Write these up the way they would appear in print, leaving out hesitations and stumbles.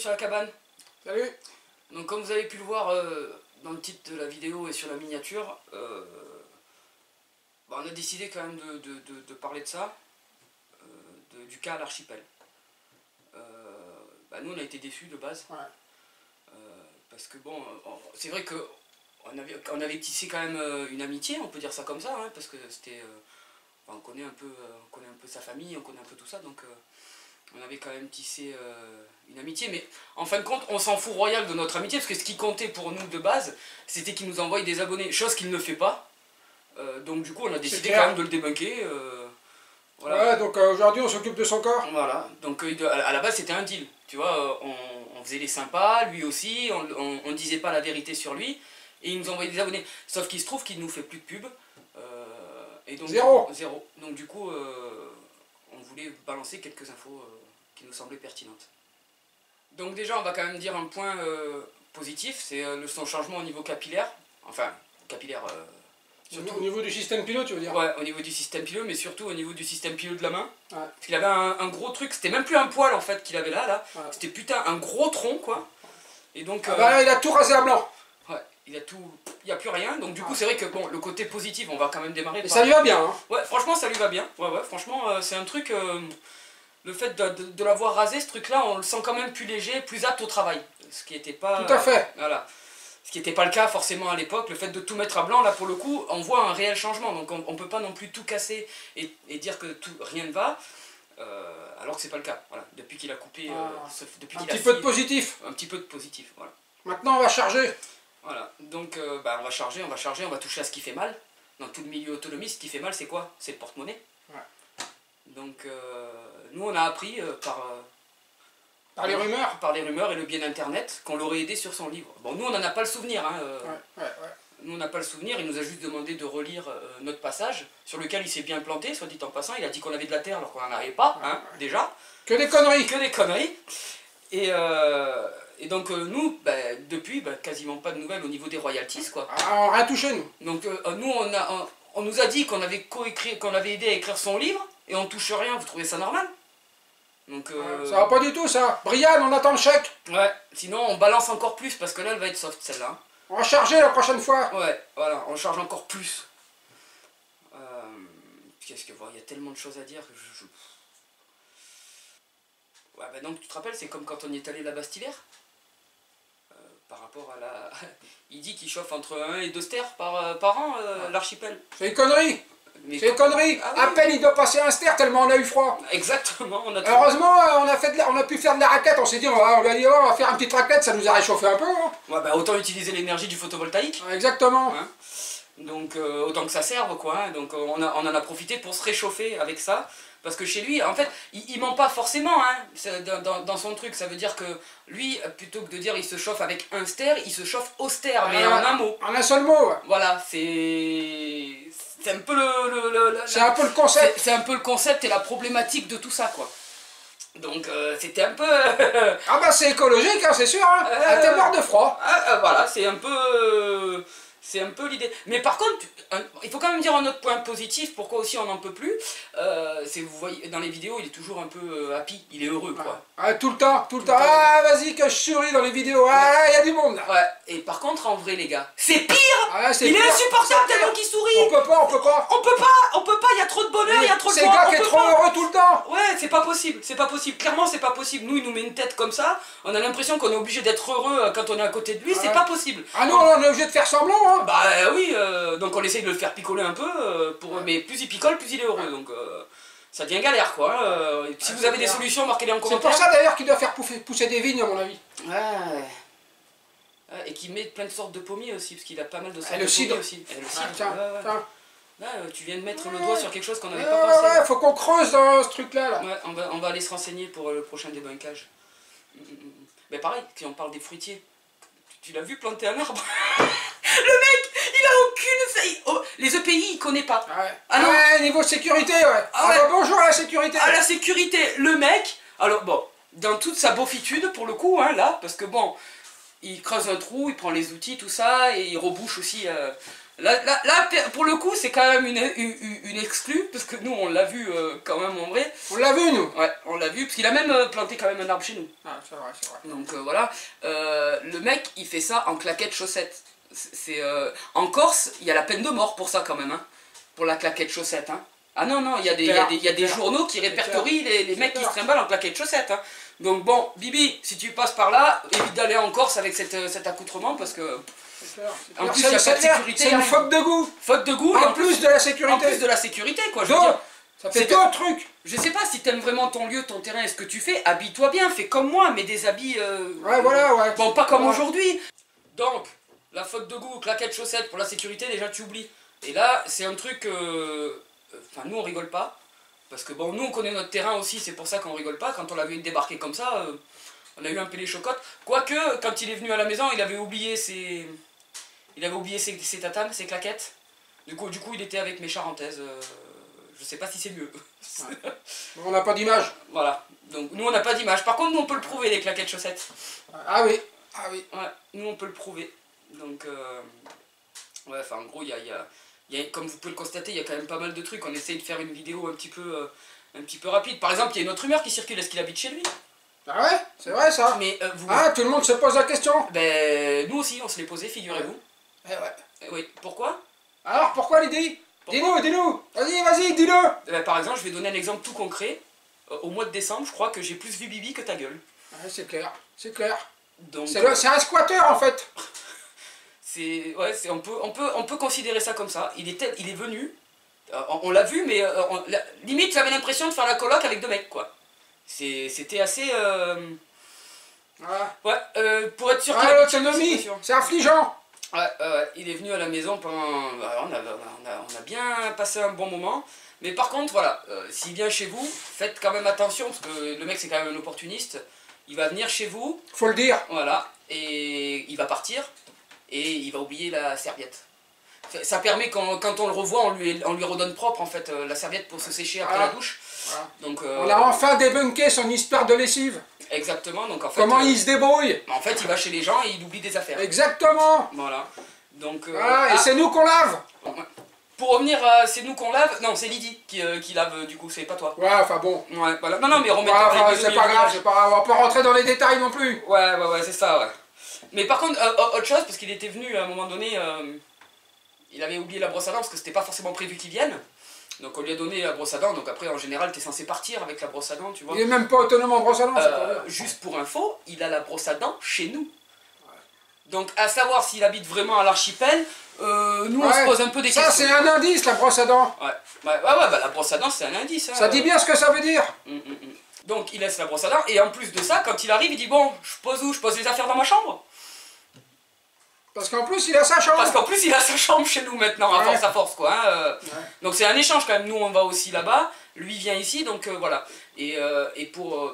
sur la cabane. Salut. Donc comme vous avez pu le voir dans le titre de la vidéo et sur la miniature, on a décidé quand même de parler de ça, du cas à l'archipel. Nous on a été déçus de base, Ouais. parce que bon, c'est vrai que on avait tissé quand même une amitié, on peut dire ça comme ça, hein, parce que c'était, on connaît un peu sa famille, on connaît un peu tout ça, donc on avait quand même tissé une amitié, mais en fin de compte, on s'en fout royal de notre amitié, parce que ce qui comptait pour nous de base, c'était qu'il nous envoie des abonnés, chose qu'il ne fait pas. Donc du coup, on a décidé quand même de le débunker. Voilà. Ouais, donc aujourd'hui, on s'occupe de son corps. Voilà, donc à la base, c'était un deal, tu vois, on faisait les sympas, lui aussi, on disait pas la vérité sur lui, et il nous envoyait des abonnés. Sauf qu'il se trouve qu'il nous fait plus de pub. Et donc, Zéro. Zéro. Donc du coup, on voulait balancer quelques infos qui nous semblaient pertinentes. Donc déjà, on va quand même dire un point positif, c'est son changement au niveau capillaire. Enfin, capillaire... Au niveau du système pilote, tu veux dire? Ouais, au niveau du système pileux, mais surtout au niveau du système pileux de la main. Ouais. Parce qu'il avait un gros truc, c'était même plus un poil en fait qu'il avait là. Ouais. C'était putain un gros tronc quoi. Et donc... il a tout rasé à blanc. Ouais, il n'y a plus rien, donc du coup c'est vrai que bon, le côté positif, on va quand même démarrer par... Ça lui va bien, hein. Ouais, franchement ça lui va bien, ouais, franchement c'est un truc, le fait de l'avoir rasé, ce truc là, on le sent quand même plus léger, plus apte au travail, ce qui était pas... Tout à fait. Voilà, ce qui n'était pas le cas forcément à l'époque, le fait de tout mettre à blanc, là pour le coup, on voit un réel changement, donc on ne peut pas non plus tout casser et dire que rien ne va, alors que c'est pas le cas, voilà, depuis qu'il a coupé, depuis qu'il a Un petit peu de positif. Un petit peu de positif, voilà. Maintenant, on va charger. Voilà, donc on va charger, on va toucher à ce qui fait mal. Dans tout le milieu autonomiste, ce qui fait mal, c'est quoi? C'est le porte-monnaie. Ouais. Donc nous, on a appris Par les rumeurs. par les rumeurs et le biais d'internet qu'on l'aurait aidé sur son livre. Bon, nous, on n'en a pas le souvenir. Hein, Ouais. Nous, on n'a pas le souvenir. Il nous a juste demandé de relire notre passage, sur lequel il s'est bien planté, soit dit en passant. Il a dit qu'on avait de la terre alors qu'on n'en avait pas, hein, déjà. Que des conneries. Que des conneries. Et donc nous, depuis, quasiment pas de nouvelles au niveau des royalties, quoi. Ah, rien touché, nous. Donc nous, on nous a dit qu'on avait coécrit, qu'on avait aidé à écrire son livre, et on touche rien, vous trouvez ça normal? Donc, ça va pas du tout, ça. Brian, on attend le chèque. ouais, sinon on balance encore plus, parce que là, elle va être soft, celle-là. On va charger la prochaine fois. Ouais, voilà, on charge encore plus. Qu'est-ce que... Il y a tellement de choses à dire que Ouais, donc tu te rappelles, c'est comme quand on y est allé la Bastillère par rapport à la... Il dit qu'il chauffe entre 1 et 2 stères par an, l'archipel. C'est une connerie. Mais C'est une connerie. Ah oui. À peine il doit passer un ster tellement on a eu froid. Exactement, on a... Heureusement, on a pu faire de la raquette. On s'est dit, on lui a dit, on va faire une petite raquette, ça nous a réchauffé un peu. Hein. Ouais, autant utiliser l'énergie du photovoltaïque. Exactement. Hein. Donc autant que ça serve quoi, hein. Donc on en a profité pour se réchauffer avec ça, parce que chez lui, en fait, il ment pas forcément hein, dans son truc, ça veut dire que lui, plutôt que de dire il se chauffe avec un ster, il se chauffe au ster, mais en un mot. En un seul mot. Ouais. Voilà, c'est un peu c'est un peu le concept. C'est un peu le concept et la problématique de tout ça quoi. Donc c'était un peu... Ah bah c'est écologique, hein, c'est sûr, hein. T'es mort de froid. Voilà, c'est un peu... C'est un peu l'idée. Mais par contre, il faut quand même dire un autre point positif, pourquoi aussi on n'en peut plus. C'est vous voyez, dans les vidéos, il est toujours un peu happy, il est heureux quoi. Tout le temps, tout le temps. Ah vas-y que je souris dans les vidéos, il y a du monde là. Ouais, et par contre en vrai les gars, c'est pire. Il est insupportable tellement qu'il sourit. On peut pas. On peut pas, il y a trop de bonheur, il y a trop de joie. C'est le gars qui est trop heureux tout le temps. Ouais, c'est pas possible, clairement c'est pas possible. Nous il nous met une tête comme ça, on a l'impression qu'on est obligé d'être heureux quand on est à côté de lui, c'est pas possible. Ah non, on est obligé de faire semblant hein. Bah oui, donc on essaye de le faire picoler un peu, mais plus il picole, plus il est heureux, donc ça devient galère quoi. Si vous avez des solutions, marquez-les en commentaire. C'est pour ça d'ailleurs qu'il doit faire pousser des vignes à mon avis. Et qu'il met plein de sortes de pommiers aussi, parce qu'il a pas mal de sortes de pommiers cidre aussi. Et le cidre, tiens. Là, tu viens de mettre le doigt sur quelque chose qu'on n'avait pas pensé. Ouais, faut qu'on creuse dans ce truc là. Ouais, on va aller se renseigner pour le prochain débunkage. Mais pareil, si on parle des fruitiers, tu l'as vu planter un arbre? Le mec, il a aucune... les EPI, il connaît pas. Ouais, niveau sécurité, ouais. Bonjour à la sécurité. À la sécurité, le mec, alors bon, dans toute sa beaufitude pour le coup, hein, là, parce que bon, il creuse un trou, il prend les outils, tout ça, et il rebouche aussi Là, pour le coup, c'est quand même une exclue, parce que nous, on l'a vu quand même en vrai. On l'a vu, nous. Ouais, on l'a vu, parce qu'il a même planté quand même un arbre chez nous. Ah, c'est vrai, c'est vrai. Donc voilà, le mec, il fait ça en claquettes chaussettes. En Corse, il y a la peine de mort pour ça quand même, hein, pour la claquette chaussette. Hein. Ah non, non, il y a des journaux qui répertorient les mecs qui se trimballent en claquettes chaussettes. Hein. Donc bon, Bibi, si tu passes par là, évite d'aller en Corse avec cet accoutrement parce que... En plus, il n'y a pas de sécurité. C'est une faute de goût. Faute de goût. En plus de la sécurité. En plus de la sécurité, quoi. Je veux Donc, dire, ça fait deux trucs. je sais pas si t'aimes vraiment ton lieu, ton terrain et ce que tu fais, habille-toi bien, fais comme moi, mets des habits... Ouais, voilà, ouais. Bon, pas comme Ouais. aujourd'hui. Donc, la faute de goût, claquettes, chaussettes, pour la sécurité, déjà tu oublies. Et là, c'est un truc... Enfin, nous, on rigole pas. Parce que bon, nous, on connaît notre terrain aussi, c'est pour ça qu'on rigole pas. Quand on l'a vu débarquer comme ça, on a eu un peu les chocottes. Quoique, quand il est venu à la maison, il avait oublié ses... ses tatanes, ses claquettes. Du coup, il était avec mes charentaises. Je sais pas si c'est mieux. Ouais. On n'a pas d'image. Voilà. Donc, nous, on n'a pas d'image. Par contre, nous, on peut le prouver, les claquettes chaussettes. Ah oui, ah oui. Ouais, nous, on peut le prouver. Donc, ouais, enfin, en gros, comme vous pouvez le constater, il y a quand même pas mal de trucs. On essaye de faire une vidéo un petit peu rapide. Par exemple, il y a une autre rumeur qui circule. Est-ce qu'il habite chez lui? Ah ouais, c'est vrai ça. Mais vous... Ah, tout le monde se pose la question. Ben, nous aussi, on se l'est posé, figurez-vous. Eh ouais. Oui, pourquoi? Alors, pourquoi l'idée? Pourquoi? Dis-nous. Vas-y, dis-le. Ben, par exemple, je vais donner un exemple tout concret. Au mois de décembre, je crois que j'ai plus vu Bibi que ta gueule. Ouais, c'est clair, c'est clair. Donc, C'est un squatter en fait. ouais, on peut considérer ça comme ça. Il est venu, on l'a vu, mais limite, j'avais l'impression de faire la coloc avec deux mecs, quoi. C'était assez... Voilà. Ouais, pour être sûr Ah, qu'il habite l'autonomie, chez nous, c'est affligeant. ouais, il est venu à la maison pendant... On a bien passé un bon moment. Mais par contre, voilà, s'il vient chez vous, faites quand même attention, parce que le mec, c'est quand même un opportuniste. Il va venir chez vous, Faut le dire. voilà, et il va partir, et il va oublier la serviette. Ça permet, quand on le revoit, on lui redonne propre, en fait, la serviette pour se sécher après la douche. Voilà. Donc, On a enfin débunké son histoire de lessive. exactement, donc en fait... Comment il se débrouille. En fait, il va chez les gens et il oublie des affaires. Exactement. Voilà. Donc, Voilà, et c'est nous qu'on lave. pour revenir à c'est nous qu'on lave, non, c'est Lydie qui lave, du coup, c'est pas toi. Ouais, enfin bon. Ouais, voilà. Non, mais remettons... Ouais, enfin, c'est pas grave, c'est pas grave. On va pas rentrer dans les détails non plus. Ouais, c'est ça, ouais. Mais par contre, autre chose, parce qu'il était venu à un moment donné, il avait oublié la brosse à dents, parce que c'était pas forcément prévu qu'il vienne. Donc on lui a donné la brosse à dents, donc après en général t'es censé partir avec la brosse à dents, tu vois. Il est même pas autonome en brosse à dents, c'est pas bien. Juste pour info, il a la brosse à dents chez nous. Donc à savoir s'il habite vraiment à l'archipel, nous on se pose un peu des questions. Ça c'est un indice, la brosse à dents. Ouais, bah la brosse à dents c'est un indice. Hein, ça dit bien ce que ça veut dire. Donc il laisse la brosse à dents, et en plus de ça, quand il arrive, il dit bon, je pose où? Je pose les affaires dans ma chambre. Parce qu'en plus il a sa chambre. Parce qu'en plus il a sa chambre chez nous maintenant, à force quoi. Hein, Ouais. Donc c'est un échange quand même, nous on va aussi là-bas, lui vient ici, donc voilà. Et pour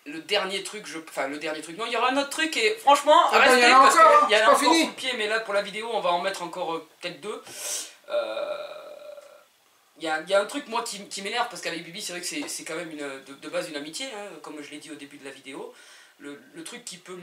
le dernier truc, enfin le dernier truc, non, il y aura un autre truc, et franchement, Ah ben, restez, il y en a parce encore, qu'il y en c'est a pas encore fini. sous le pied, mais là pour la vidéo on va en mettre encore peut-être deux. Il y a un truc moi qui m'énerve, parce qu'avec Bibi c'est vrai que c'est quand même de base une amitié, hein, comme je l'ai dit au début de la vidéo. Le truc qui peut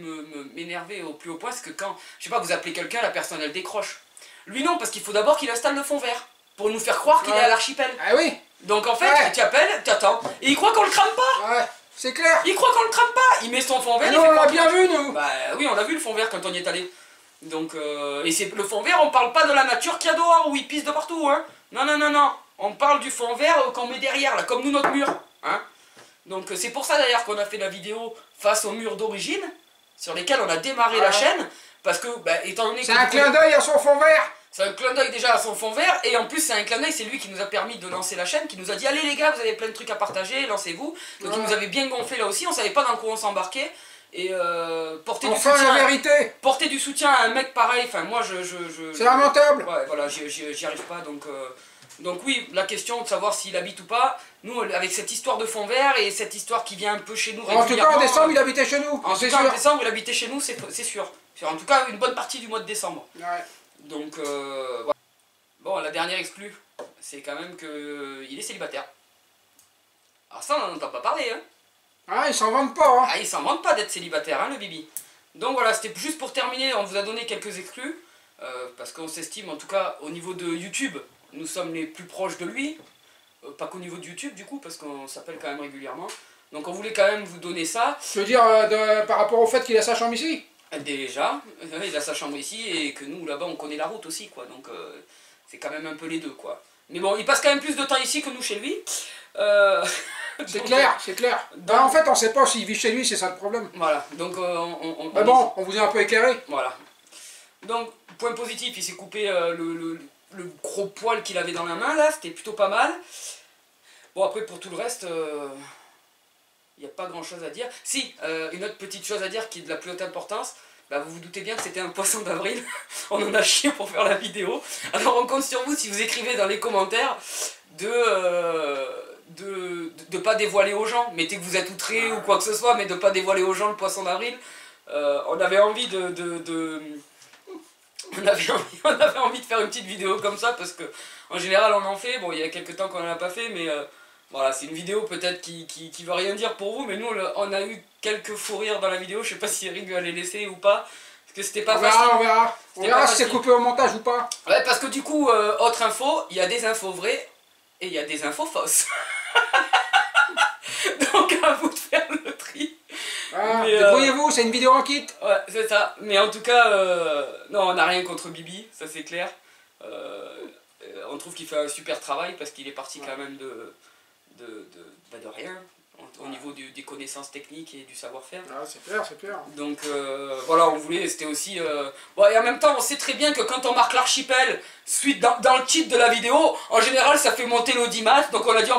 m'énerver au plus haut point, c'est que quand, je sais pas, vous appelez quelqu'un, la personne elle décroche. Lui non, parce qu'il faut d'abord qu'il installe le fond vert, pour nous faire croire qu'il est à l'archipel. Ah oui. Donc en fait, tu appelles, tu attends, et il croit qu'on le crame pas. Ouais, c'est clair. Il croit qu'on le crame pas. Il met son fond vert. Ah il non, fait on l'a croire bien vu nous. Bah oui, on l'a vu le fond vert quand on y est allé. Donc, et c'est le fond vert, on parle pas de la nature qu'il y a dehors, où il pisse de partout, hein. Non. On parle du fond vert qu'on met derrière, là, comme nous notre mur, hein. Donc c'est pour ça d'ailleurs qu'on a fait la vidéo face au mur d'origine, sur lesquels on a démarré la chaîne, parce que, bah, étant donné que... C'est un clin d'œil à son fond vert. C'est un clin d'œil déjà à son fond vert, et en plus c'est un clin d'œil, c'est lui qui nous a permis de lancer la chaîne, qui nous a dit allez les gars, vous avez plein de trucs à partager, lancez-vous. Donc il nous avait bien gonflé là aussi, on savait pas dans quoi on s'embarquait, et porter du Enfin soutien... la vérité. Porter du soutien à un mec pareil, enfin moi C'est lamentable. Ouais, voilà, j'y arrive pas, donc oui, la question de savoir s'il habite ou pas, nous avec cette histoire de fond vert et cette histoire qui vient un peu chez nous En tout cas en régulièrement, décembre il habitait chez nous. en C'est tout cas, sûr. en décembre, il habitait chez nous, c'est sûr. En tout cas, une bonne partie du mois de décembre. Ouais. Donc, voilà. Bon, la dernière exclue, c'est quand même qu'il est célibataire. Alors ça, on n'en entend pas parler, hein. Ah, ils s'en vendent pas, hein. Ah, il s'en vante pas d'être célibataire, hein, le Bibi. Donc voilà, c'était juste pour terminer, on vous a donné quelques exclus. parce qu'on s'estime, en tout cas au niveau de YouTube, nous sommes les plus proches de lui, pas qu'au niveau de YouTube du coup, parce qu'on s'appelle quand même régulièrement. Donc on voulait quand même vous donner ça. Je veux dire, par rapport au fait qu'il a sa chambre ici. Déjà, il a sa chambre ici et que nous là-bas on connaît la route aussi quoi, donc c'est quand même un peu les deux quoi. Mais bon, il passe quand même plus de temps ici que nous chez lui. C'est clair, c'est clair. Donc, en fait, on sait pas s'il vit chez lui, c'est ça le problème. Voilà, donc Mais bon, on vous a un peu éclairé. Voilà. Donc, point positif, il s'est coupé le gros poil qu'il avait dans la main là, c'était plutôt pas mal. Bon après pour tout le reste, il n'y a pas grand chose à dire. Si, une autre petite chose à dire qui est de la plus haute importance, bah, vous vous doutez bien que c'était un poisson d'avril. On en a chié pour faire la vidéo. Alors on compte sur vous si vous écrivez dans les commentaires de pas dévoiler aux gens. Mettez que vous êtes outré ou quoi que ce soit, mais de pas dévoiler aux gens le poisson d'avril. On avait envie on avait envie de faire une petite vidéo comme ça parce que en général on en fait. Bon, il y a quelques temps qu'on n'en a pas fait, mais voilà, c'est une vidéo peut-être qui veut rien dire pour vous, mais nous on a eu quelques fous rires dans la vidéo. Je sais pas si Eric va les laisser ou pas, parce que c'était pas facile. On verra. On verra si c'est coupé au montage ou pas. Ouais, parce que du coup, autre info, il y a des infos vraies et il y a des infos fausses. Donc à vous de faire le tri. Ah, débrouillez-vous, c'est une vidéo en kit. Ouais, c'est ça. Mais en tout cas, non, on n'a rien contre Bibi, ça c'est clair. On trouve qu'il fait un super travail parce qu'il est parti quand même de rien au niveau des connaissances techniques et du savoir-faire. Ah, c'est clair, c'est clair. Donc voilà, on voulait, c'était aussi... Bon, et en même temps, on sait très bien que quand on marque l'archipel suite dans le titre de la vidéo, en général ça fait monter l'audimat, donc on a dit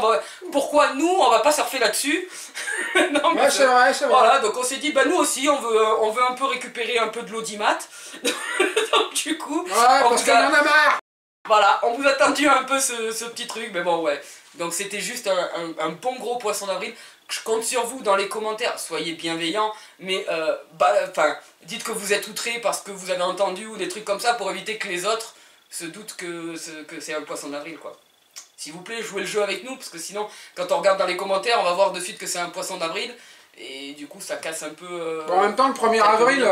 pourquoi nous on va pas surfer là-dessus. Non, mais ouais, c'est vrai, c'est vrai. Voilà, donc on s'est dit, bah nous aussi on veut un peu récupérer un peu de l'audimat. Donc du coup... Ouais, parce qu'on en a marre. Voilà, on vous a tendu un peu ce petit truc, mais bon ouais. Donc c'était juste un bon gros poisson d'avril. Je compte sur vous dans les commentaires, soyez bienveillants, mais dites que vous êtes outrés parce que vous avez entendu ou des trucs comme ça pour éviter que les autres se doutent que c'est un poisson d'avril quoi. S'il vous plaît, jouez le jeu avec nous, parce que sinon, quand on regarde dans les commentaires, on va voir de suite que c'est un poisson d'avril, et du coup ça casse un peu... Bon, en même temps, le 1er avril...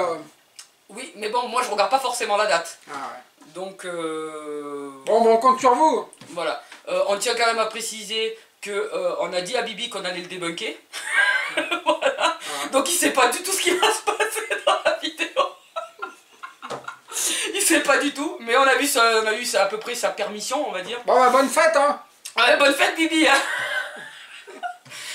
Oui, mais bon, moi je regarde pas forcément la date. Ah ouais. Donc... Bon, on compte sur vous. Voilà. On tient quand même à préciser que on a dit à Bibi qu'on allait le débunker. Voilà. Donc il sait pas du tout ce qui va se passer dans la vidéo. Il sait pas du tout, mais on a eu à peu près sa permission, on va dire. Bon, bah, bonne fête, hein. Ouais, bonne fête Bibi, hein.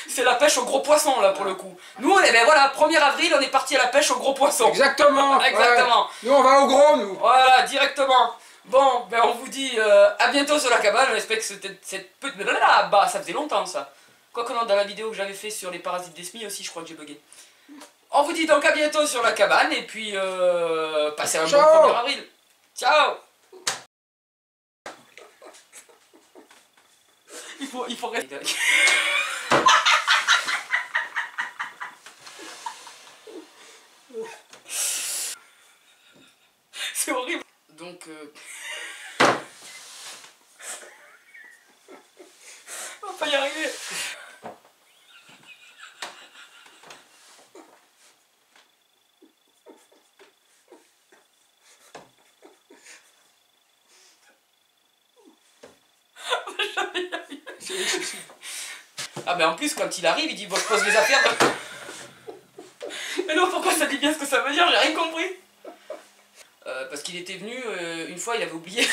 C'est la pêche au gros poisson là pour le coup. Nous, voilà, 1er avril, on est parti à la pêche au gros poisson. Exactement. Exactement. Ouais. Nous, on va au gros, nous. Voilà, directement. Bon, ben on vous dit à bientôt sur la cabane. On espère que cette petite... Bah, ça faisait longtemps ça. Quoique non, dans la vidéo que j'avais fait sur les parasites des SMI aussi, je crois que j'ai bugué. On vous dit donc à bientôt sur la cabane et puis passez un bon 1er avril. Ciao. Il faut rester. C'est horrible. Donc on va pas y arriver. Ah ben en plus quand il arrive il dit bon je pose les affaires. Mais non pourquoi ça dit bien ce que ça veut dire, j'ai rien compris. Parce qu'il était venu une fois il avait oublié.